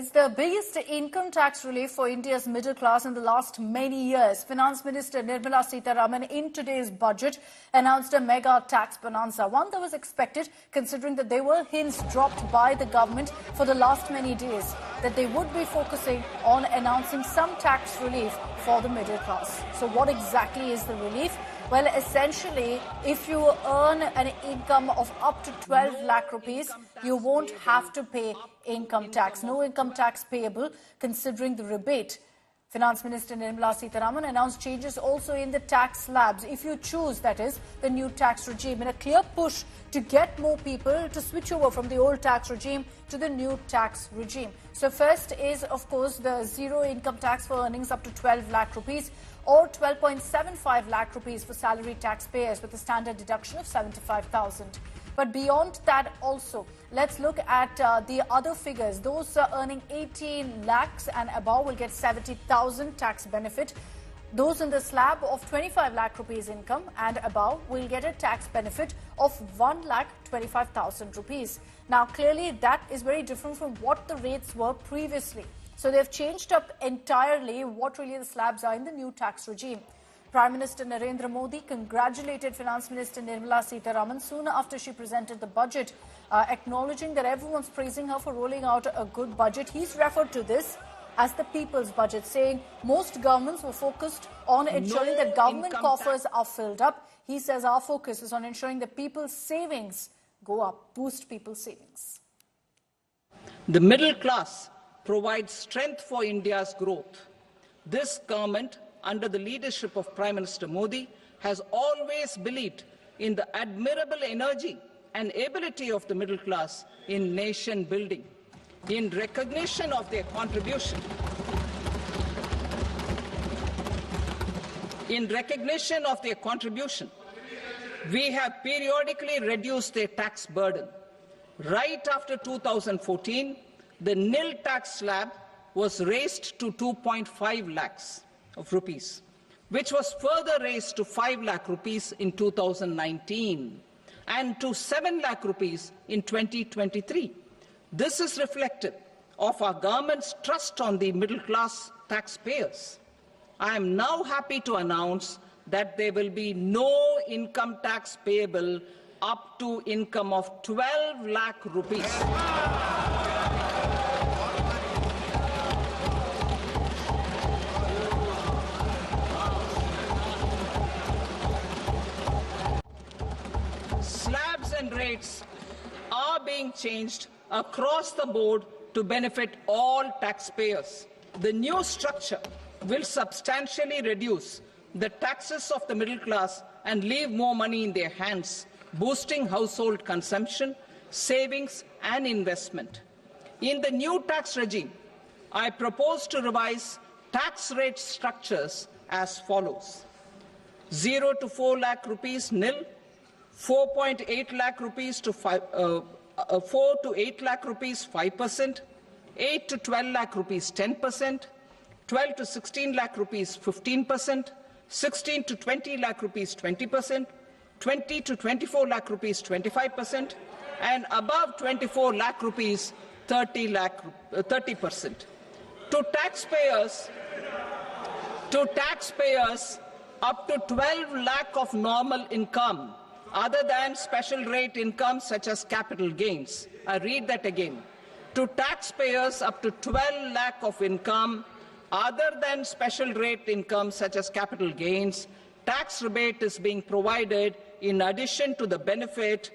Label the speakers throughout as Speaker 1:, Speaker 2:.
Speaker 1: It's the biggest income tax relief for India's middle class in the last many years. Finance Minister Nirmala Sitharaman in today's budget announced a mega tax bonanza, one that was expected considering that there were hints dropped by the government for the last many days that they would be focusing on announcing some tax relief for the middle class. So what exactly is the relief? Well, essentially, if you earn an income of up to 12 lakh rupees, you won't have to pay income tax. No income tax payable considering the rebate. Finance Minister Nirmala Sitharaman announced changes also in the tax slabs, if you choose, that is, the new tax regime, in a clear push to get more people to switch over from the old tax regime to the new tax regime. So first is, of course, the zero income tax for earnings up to 12 lakh rupees or 12.75 lakh rupees for salary taxpayers with a standard deduction of 75,000. But beyond that also, let's look at the other figures. Those earning 18 lakhs and above will get 70,000 tax benefit. Those in the slab of 25 lakh rupees income and above will get a tax benefit of 1,25,000 rupees. Now, clearly, that is very different from what the rates were previously. So they've changed up entirely what really the slabs are in the new tax regime. Prime Minister Narendra Modi congratulated Finance Minister Nirmala Sitharaman soon after she presented the budget, acknowledging that everyone's praising her for rolling out a good budget. He's referred to this as the people's budget, saying most governments were focused on ensuring that government coffers are filled up. He says our focus is on ensuring that people's savings go up, boost people's savings.
Speaker 2: The middle class provides strength for India's growth. This government, under the leadership of Prime Minister Modi, has always believed in the admirable energy and ability of the middle class in nation building. In recognition of their contribution, we have periodically reduced their tax burden. Right after 2014, the nil tax slab was raised to 2.5 lakhs of rupees, which was further raised to 5 lakh rupees in 2019 and to 7 lakh rupees in 2023. This is reflective of our government's trust on the middle class taxpayers. I am now happy to announce that there will be no income tax payable up to income of 12 lakh rupees. Slabs and rates are being changed across the board to benefit all taxpayers. The new structure will substantially reduce the taxes of the middle class and leave more money in their hands, boosting household consumption, savings and investment. In the new tax regime, I propose to revise tax rate structures as follows: 0 to 4 lakh rupees nil, 4.8 lakh rupees to 4 to 8 lakh rupees 5%, 8 to 12 lakh rupees 10%, 12 to 16 lakh rupees 15%, 16 to 20 lakh rupees 20%, 20 to 24 lakh rupees 25%, and above 24 lakh rupees 30%. To taxpayers up to 12 lakh of normal income, other than special rate income such as capital gains. I read that again. To taxpayers up to 12 lakh of income, other than special rate income such as capital gains, tax rebate is being provided in addition to the benefit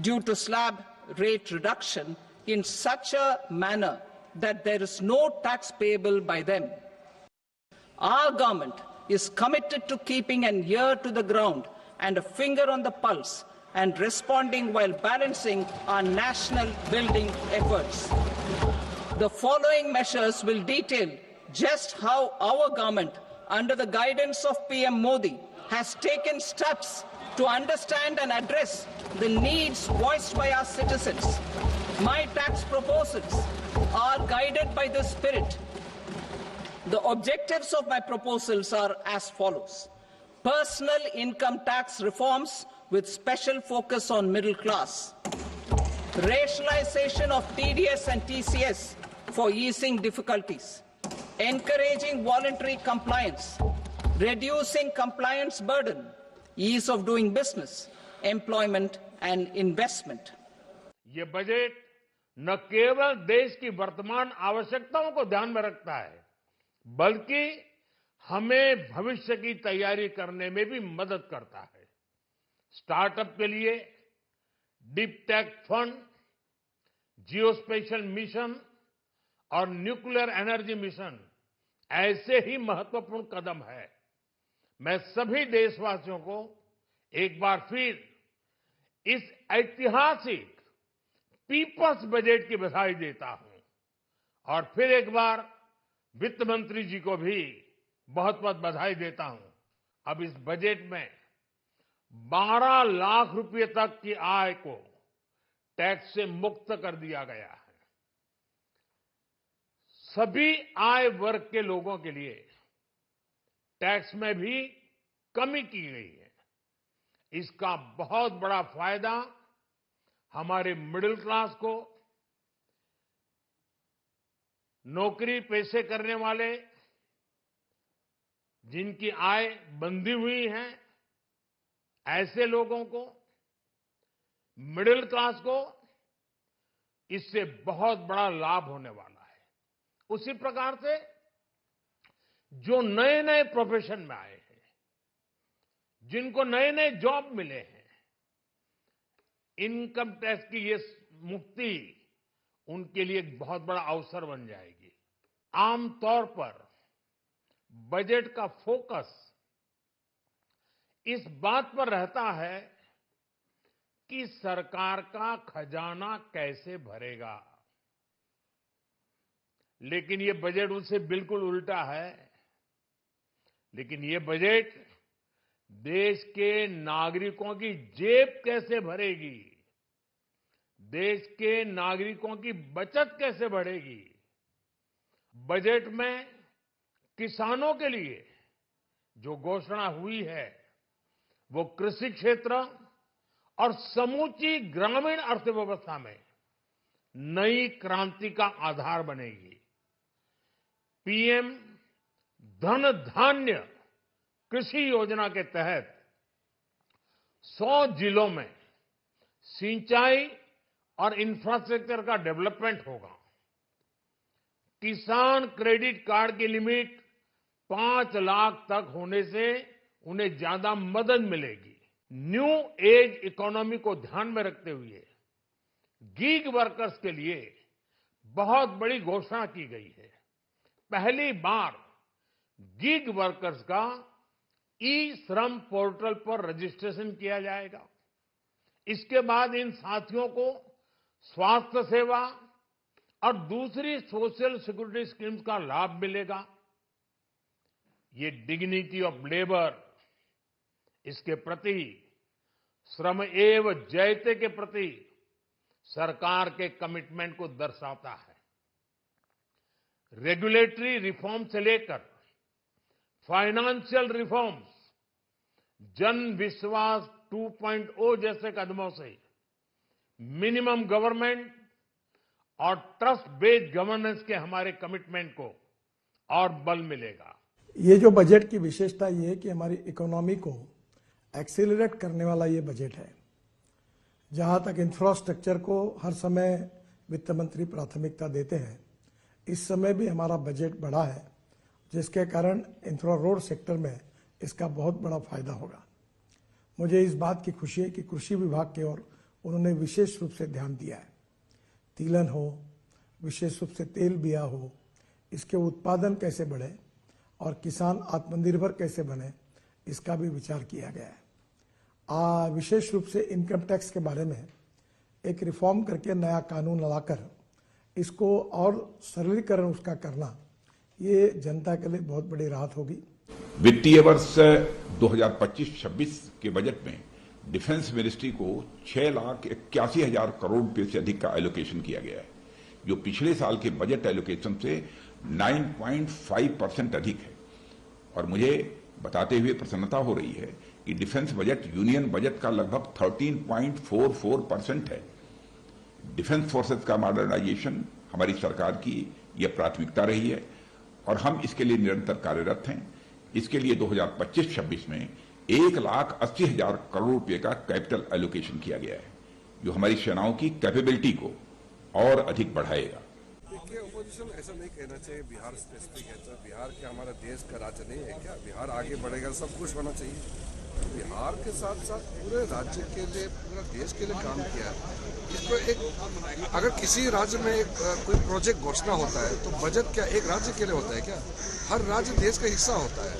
Speaker 2: due to slab rate reduction in such a manner that there is no tax payable by them. Our government is committed to keeping an ear to the ground and a finger on the pulse and responding while balancing our national building efforts. The following measures will detail just how our government, under the guidance of PM Modi, has taken steps to understand and address the needs voiced by our citizens. My tax proposals are guided by this spirit. The objectives of my proposals are as follows: personal income tax reforms with special focus on middle class, rationalization of TDS and TCS for easing difficulties, encouraging voluntary compliance, reducing compliance burden, ease of doing business, employment and investment.
Speaker 3: ये budget न केवल देश की वर्तमान आवश्यकताओं को ध्यान में रखता है, बल्कि हमें भविष्य की तैयारी करने में भी मदद करता है। स्टार्टअप के लिए deep tech fund, geospatial mission और न्यूक्लियर एनर्जी मिशन ऐसे ही महत्वपूर्ण कदम है। मैं सभी देशवासियों को एक बार फिर इस ऐतिहासिक पीपल्स बजट की बधाई देता हूं और फिर एक बार वित्त मंत्री जी को भी बहुत बहुत बधाई देता हूं। अब इस बजट में 12 लाख रुपए तक की आय को टैक्स से मुक्त कर दिया गया है। सभी आय वर्ग के लोगों के लिए टैक्स में भी कमी की गई है। इसका बहुत बड़ा फायदा हमारे मिडिल क्लास को, नौकरी पेशे करने वाले जिनकी आय बंधी हुई है, ऐसे लोगों को, मिडिल क्लास को इससे बहुत बड़ा लाभ होने वाला है। उसी प्रकार से जो नए नए प्रोफेशन में आए हैं, जिनको नए नए जॉब मिले हैं, इनकम टैक्स की ये मुक्ति उनके लिए एक बहुत बड़ा अवसर बन जाएगी। आमतौर पर बजट का फोकस इस बात पर रहता है कि सरकार का खजाना कैसे भरेगा, लेकिन ये बजट उससे बिल्कुल उल्टा है। लेकिन ये बजट देश के नागरिकों की जेब कैसे भरेगी, देश के नागरिकों की बचत कैसे बढ़ेगी। बजट में किसानों के लिए जो घोषणा हुई है वो कृषि क्षेत्र और समूची ग्रामीण अर्थव्यवस्था में नई क्रांति का आधार बनेगी। पीएम धन धान्य कृषि योजना के तहत 100 जिलों में सिंचाई और इंफ्रास्ट्रक्चर का डेवलपमेंट होगा। किसान क्रेडिट कार्ड की लिमिट 5 लाख तक होने से उन्हें ज्यादा मदद मिलेगी। न्यू एज इकोनॉमी को ध्यान में रखते हुए गीग वर्कर्स के लिए बहुत बड़ी घोषणा की गई है। पहली बार गीग वर्कर्स का ई श्रम पोर्टल पर रजिस्ट्रेशन किया जाएगा। इसके बाद इन साथियों को स्वास्थ्य सेवा और दूसरी सोशल सिक्योरिटी स्कीम्स का लाभ मिलेगा। ये डिग्निटी ऑफ लेबर, इसके प्रति श्रम एव जयते के प्रति सरकार के कमिटमेंट को दर्शाता है। रेगुलेटरी रिफॉर्म से लेकर फाइनेंशियल रिफॉर्म्स, जन विश्वास 2.0 जैसे कदमों से मिनिमम गवर्नमेंट और ट्रस्ट बेस्ड गवर्नेंस के हमारे कमिटमेंट को और बल मिलेगा।
Speaker 4: ये जो बजट की विशेषता ये है कि हमारी इकोनॉमी को एक्सेलरेट करने वाला ये बजट है। जहां तक इंफ्रास्ट्रक्चर को हर समय वित्त मंत्री प्राथमिकता देते हैं, इस समय भी हमारा बजट बढ़ा है, जिसके कारण इंफ्रा रोड सेक्टर में इसका बहुत बड़ा फायदा होगा। मुझे इस बात की खुशी है कि कृषि विभाग की ओर उन्होंने विशेष रूप से ध्यान दिया है। तिलहन हो, विशेष रूप से तेल बिया हो, इसके उत्पादन कैसे बढ़े और किसान आत्मनिर्भर कैसे बने, इसका भी विचार किया गया है। विशेष रूप से इनकम टैक्स के बारे में एक रिफॉर्म करके नया कानून लाकर इसको और सरलीकरण उसका करना, ये जनता के लिए बहुत बड़ी राहत होगी।
Speaker 5: वित्तीय वर्ष 2025-26 के बजट में डिफेंस मिनिस्ट्री को 6,81,000 करोड़ रुपए से अधिक का एलोकेशन किया गया है, जो पिछले साल के बजट एलोकेशन से 9.5% अधिक है। और मुझे बताते हुए प्रसन्नता हो रही है कि डिफेंस बजट यूनियन बजट का लगभग 13.44% है। डिफेंस फोर्सेस का मॉडर्नाइजेशन हमारी सरकार की यह प्राथमिकता रही है और हम इसके लिए निरंतर कार्यरत हैं। इसके लिए 2025-26 में 1,80,000 करोड़ रुपए का कैपिटल एलोकेशन किया गया है, जो हमारी सेनाओं की कैपेबिलिटी को और अधिक बढ़ाएगा।
Speaker 6: देखिए, ओपोजिशन ऐसा नहीं कहना चाहिए बिहार स्पेसिफिक है, तो बिहार क्या हमारा देश का राज्य नहीं है क्या? बिहार आगे बढ़ेगा, सब कुछ होना चाहिए। बिहार के साथ साथ पूरे राज्य के लिए, पूरे देश के लिए काम किया है। इसको एक, अगर किसी राज्य में कोई प्रोजेक्ट घोषणा होता है तो बजट क्या एक राज्य के लिए होता है क्या? हर राज्य देश का हिस्सा होता है।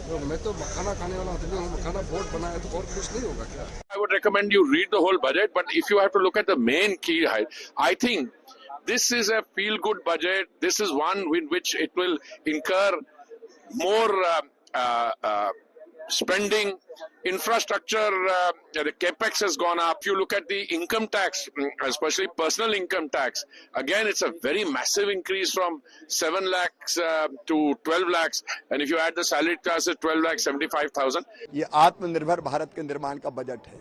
Speaker 6: तो मैं तो मखाना खाने वाला आदमी हूँ, मखाना बोर्ड बनाया तो और कुछ नहीं होगा क्या?
Speaker 7: I would recommend you read the whole budget, but if you have to look at the main key, I think this is a feel-good budget. This is one in which it will incur more spending. Infrastructure, the capex has gone up. If you look at the income tax, especially personal income tax, again it's a very massive increase from 7 lakhs to 12 lakhs. And if you add the salary classes, 12 lakhs 75,000.
Speaker 8: ये आत्मनिर्भर भारत के निर्माण का budget है।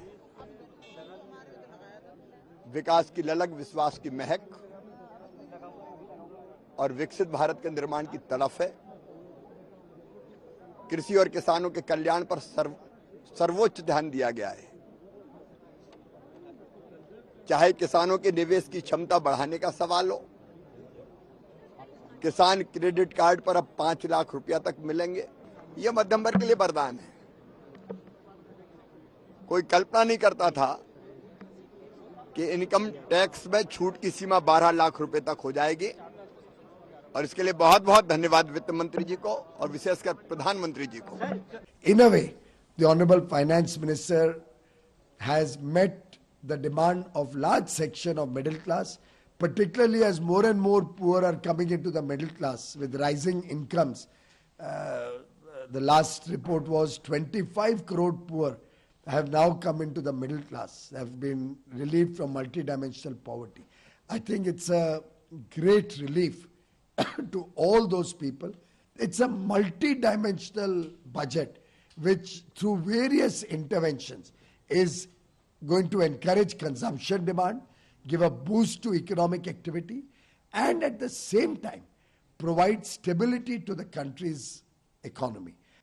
Speaker 8: विकास की ललक, विश्वास की महक और विकसित भारत के निर्माण की तड़फ है। कृषि और किसानों के कल्याण पर सर्वोच्च ध्यान दिया गया है। चाहे किसानों के निवेश की क्षमता बढ़ाने का सवाल हो, किसान क्रेडिट कार्ड पर अब 5 लाख रुपया तक मिलेंगे, यह मध्यम वर्ग के लिए वरदान है। कोई कल्पना नहीं करता था कि इनकम टैक्स में छूट की सीमा 12 लाख रुपए तक हो जाएगी, और इसके लिए बहुत बहुत धन्यवाद वित्त मंत्री जी को और विशेषकर प्रधानमंत्री जी को।
Speaker 4: In a way, the Honorable Finance Minister has met the demand of large section of middle class, particularly as more and more poor are coming into the middle class with rising incomes. The last report was 25 crore poor have now come into the middle class, have been relieved from multidimensional poverty. I think it's a great relief to all those people. It's a multi-dimensional budget which through various interventions is going to encourage consumption demand, give a boost to economic activity, and at the same time provide stability to the country's economy.